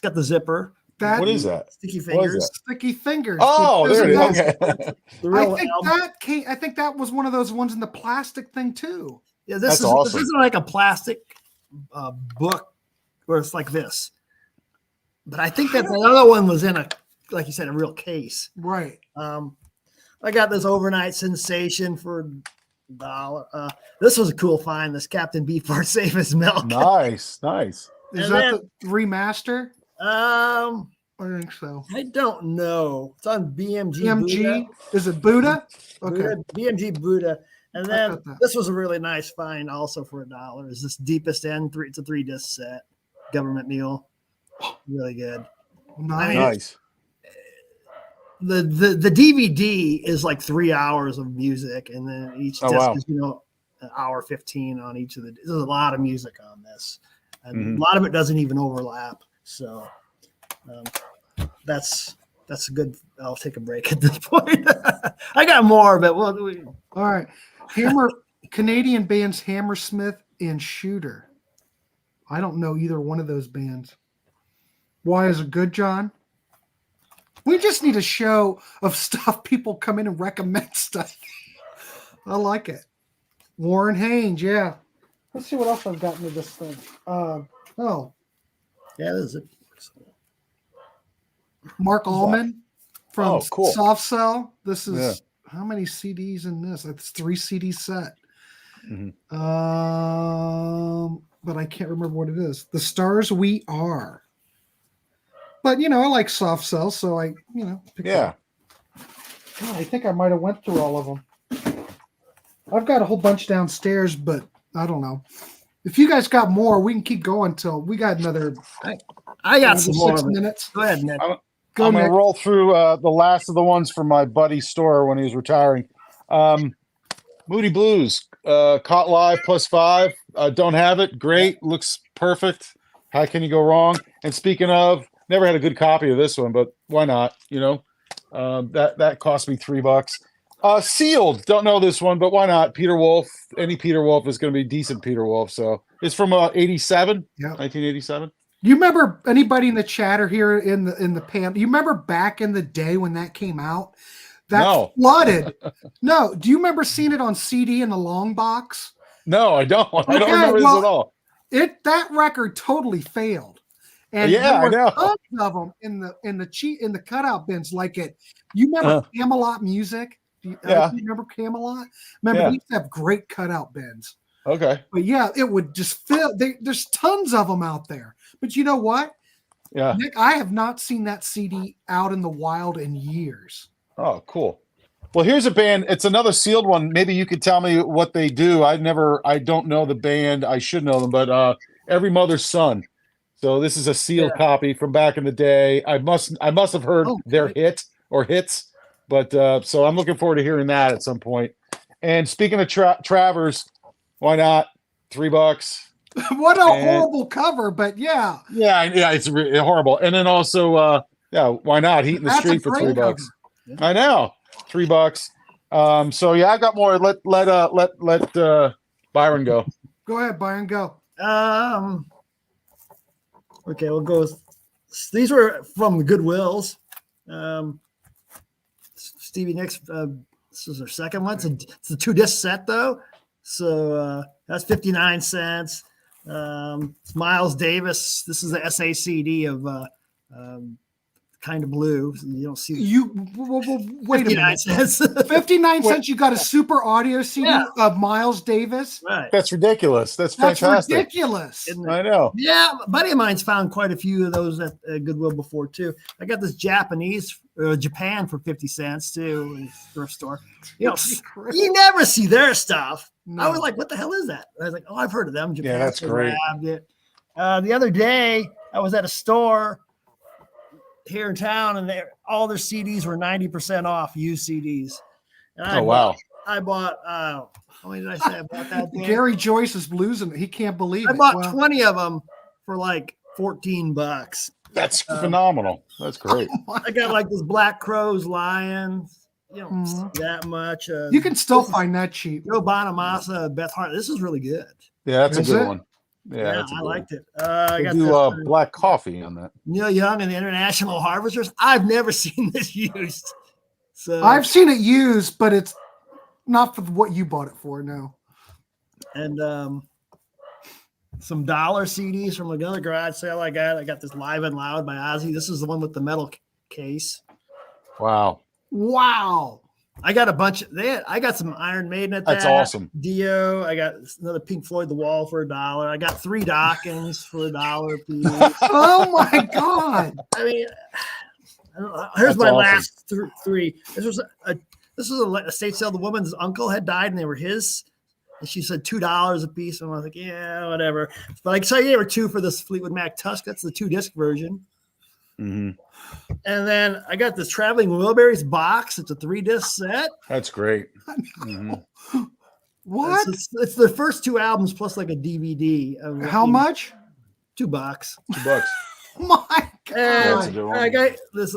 got the zipper. What is that? Sticky Fingers. Sticky Fingers. Oh, there it is. Okay. I think that was one of those ones in the plastic thing too. Yeah, That's awesome. This isn't like a plastic book where it's like this. But I think that the other one was in like you said, a real case. Right. I got this Overnight Sensation for $1. This was a cool find. This Captain Beefheart Safe as Milk. Nice. Is that the remaster? I think so. I don't know. It's on BMG. BMG? Is it Buddha? Okay. BMG Buddha. And then this was a really nice find also for $1. Is this Deepest End? It's a 3-disc set. Government Mule. Really good. Nice. The DVD is like 3 hours of music, and then each disc is, an hour 15 on each of the. There's a lot of music on this, and a lot of it doesn't even overlap. So that's a good. I'll take a break at this point. I got more, but all right. Canadian bands Hammersmith and Shooter. I don't know either one of those bands. Why is it good, John? We just need a show of stuff people come in and recommend stuff. I like it. Warren Haynes, yeah. Let's see what else I've gotten to this thing. Oh, Yeah, this is it. Mark Allman from Oh, cool. Soft Cell. This is how many CDs in this? It's 3 CD set. Mhm. But I can't remember what it is. The Stars We Are. But I like Soft Cell, so I picked it up. Oh, I think I might have went through all of them. I've got a whole bunch downstairs, but I don't know. If you guys got more, we can keep going till we got another. I got some more. 6 minutes. Go ahead, Nick. I'm Go, going to Nick. roll through the last of the ones from my buddy's store when he was retiring. Moody Blues, caught live +5. Don't have it. Great. Looks perfect. How can you go wrong? And speaking of, never had a good copy of this one, but why not? That cost me $3. Sealed. Don't know this one, but why not? Peter Wolf. Any Peter Wolf is going to be decent Peter Wolf. So it's from 87, 1987. You remember anybody in the chat or here in the panel? You remember back in the day when that came out? That No. flooded. No. Do you remember seeing it on CD in the long box? No, I don't. I don't remember this at all. That record totally failed. And Yeah, there were I know. tons of them in the cutout bins like it. You remember Camelot Music? Do you remember Camelot? Remember they used to have great cutout bins. Okay. But yeah, it would just fill. There's tons of them out there. But you know what? Yeah. Nick, I have not seen that CD out in the wild in years. Oh, cool. Well, here's a band. It's another sealed one. Maybe you could tell me what they do. I don't know the band. I should know them, but Every Mother's Son. So this is a sealed copy from back in the day. I must have heard their hit or hits, but so I'm looking forward to hearing that at some point. And speaking of Travers, why not? $3. What a horrible cover, but yeah. Yeah, it's horrible. And then also, why not? Heat in the Street for $3. Cover. I know, $3. So yeah, I got more. Let Byron go. Go ahead, Byron. Go. Okay, we'll go. These were from the Goodwills. Stevie Nicks. This is their second one. It's a 2-disc set though, so that's 59 cents. It's Miles Davis. This is the SACD of Kind of Blue. You don't see wait a minute. 59 cents. You got a super audio CD of Miles Davis. Right. That's ridiculous. That's fantastic. Ridiculous. I know. Yeah, a buddy of mine's found quite a few of those at Goodwill before too. I got this Japan for 50 cents too in the thrift store. You never see their stuff. No. I was like, what the hell is that? I was like, oh, I've heard of them. Japan, that's great. It. The other day, I was at a store here in town, and all their CDs were 90% off, used CDs. And wow. I bought, how many did I say I bought that day? Gary Joyce is losing it. He can't believe it. I bought 20 of them for like $14. That's phenomenal. That's great. I got like this Black Crowes Lion. You don't see that much. You can still find that cheap. Joe Bonamassa, Beth Hart. This is really good. Yeah, that's a good one. Yeah, I liked it. I got black coffee on that. Neil Young and the International Harvesters. I've never seen this used. So I've seen it used, but it's not for what you bought it for. No. And some dollar CDs from another garage sale I got. I got this Live and Loud by Ozzy. This is the one with the metal case. Wow. I got a bunch of I got some Iron Maiden at that. That's awesome. Dio. I got another Pink Floyd The Wall for $1. I got 3 Dawkins for $1 a piece. Oh my God. I mean, here's my last 3. This was a estate sale. The woman's uncle had died and they were his. And she said $2 a piece. And I was like, yeah, whatever. But I saw you were 2 for this Fleetwood Mac Tusk. That's the 2-disc version. Mm-hmm. And then I got this Traveling Wilburys box. It's a 3-disc set. That's great. Mm-hmm. What? It's the first 2 albums plus like a DVD. How much? $2. $2. My God. And I got this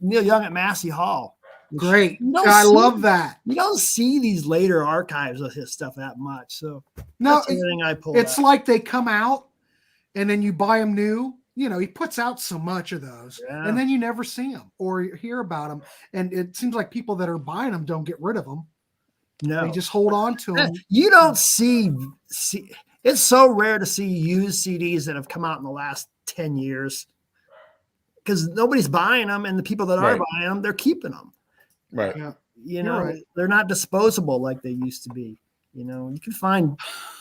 Neil Young at Massey Hall. Great. I love that. You don't see these later archives of his stuff that much. So no, that's everything I pulled. It's like they come out and then you buy them new. You know, he puts out so much of those and then you never see them or hear about them. And it seems like people that are buying them don't get rid of them. No, They just hold on to them. you don't see. It's so rare to see used CDs that have come out in the last 10 years because nobody's buying them, and the people that are Right. buying them, they're keeping them. Right. Yeah. You You're know, right. they're not disposable like they used to be. You know, you can find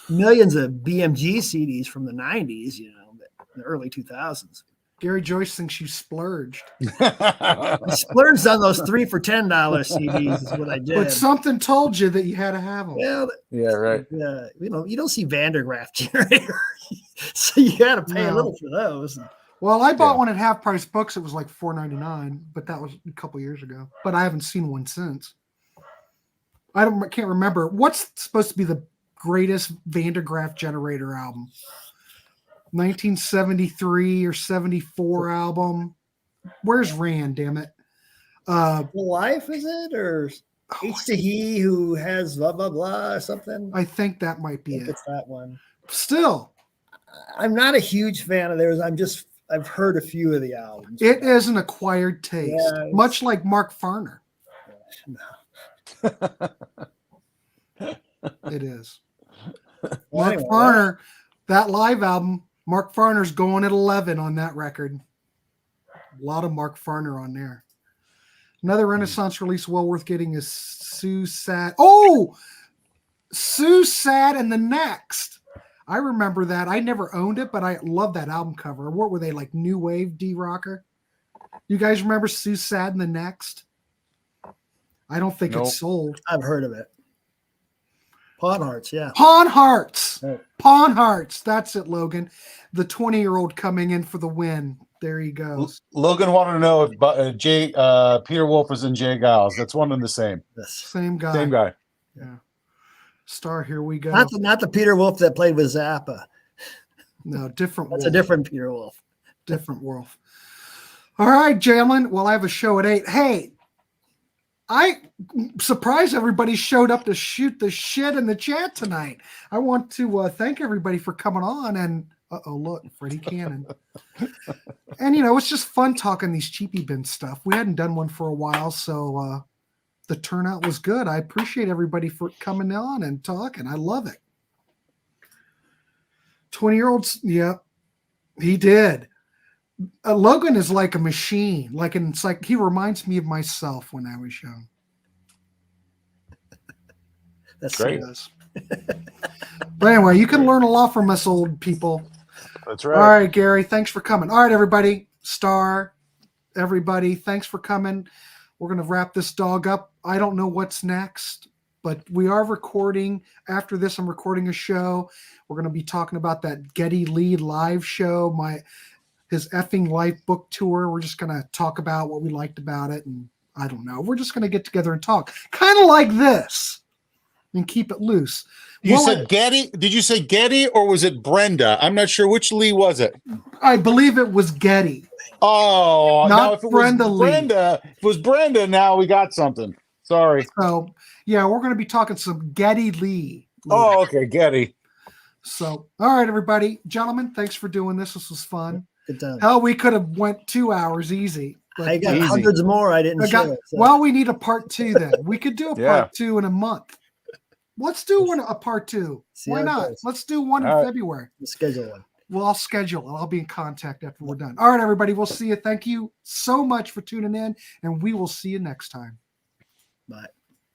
millions of BMG CDs from the 90s, you know, but the early 2000s. Gary Joyce thinks you splurged. I splurged on those 3 for $10 CDs is what I did. But something told you that you had to have them. Well, Yeah, right. you know, you don't see Vandergraaf generator, so you got to pay a No. little for those. Well, I bought Yeah. one at Half Price Books. It was like $4.99, but that was a couple years ago. But I haven't seen one since. I can't remember. What's supposed to be the greatest Vandergraaf generator album? 1973 or 74 album. Where's Rand, damn it? Full Life, is it? Or H to He who has blah, blah, blah or something? I think that might be I think it. it's that one. Still, I'm not a huge fan of theirs. I've heard a few of the albums. it is an acquired taste, Yeah, it's- much like Mark Farner. It is. Well, Mark anyway, Farner, that live album, Mark Farner's going at 11 on that record. A lot of Mark Farner on there. Another Renaissance release well worth getting is Sue Sad. Oh, Sue Sad and the Next. I remember that. I never owned it, but I love that album cover. What were they, like new wave D-rocker? You guys remember Sue Sad and the Next? I don't think Nope. it's sold. I've heard of it. Pawn Hearts, yeah. Pawn Hearts. Right. Pawn Hearts. That's it, Logan. The 20-year-old coming in for the win. There he goes. Logan wanted to know if Peter Wolf is in Jay Giles. That's one and the same. This. Same guy. Same guy. Yeah. Star, here we go. Not the Peter Wolf that played with Zappa. No, different That's wolf. a different Peter Wolf. Different wolf. All right, Jalen. Well, I have a show at 8. Hey, I surprised everybody showed up to shoot the shit in the chat tonight. I want to thank everybody for coming on. And look, Freddie Cannon. And it's just fun talking these Cheapie Bin stuff. We hadn't done one for a while, so the turnout was good. I appreciate everybody for coming on and talking. I love it. 20-year-olds, yeah, he did. Logan is like a machine. It's like he reminds me of myself when I was young. That's Great. He does. But anyway, you can learn a lot from us old people. That's All right. right, Gary, thanks for coming. All right, everybody, Star, everybody, thanks for coming. We're going to wrap this dog up. I don't know what's next, but we are recording. After this, I'm recording a show. We're going to be talking about that Geddy Lee live show, his effing life book tour. We're just going to talk about what we liked about it, and I don't know. We're just going to get together and talk, kind of like this, and keep it loose. You Well, said Getty? Did you say Getty or was it Brenda? I'm not sure which Lee was it. I believe it was Geddy. Oh, Not now if it Brenda was Lee. Brenda, if it was Brenda, now we got something. Sorry. So, yeah, we're going to be talking some Geddy Lee. Oh, okay, Getty. So, all right, everybody, gentlemen, thanks for doing this. This was fun. good time. Hell, we could have went 2 hours easy. But I got Easy. hundreds more I didn't show. So. well, we need a part 2 then. We could do a Yeah. part 2 in a month. Let's do a part 2. See Why how it not? goes. Let's do one in All right. February. We'll schedule one. Well, I'll schedule it. I'll be in contact after we're done. All right, everybody, we'll see you. Thank you so much for tuning in, and we will see you next time. Bye.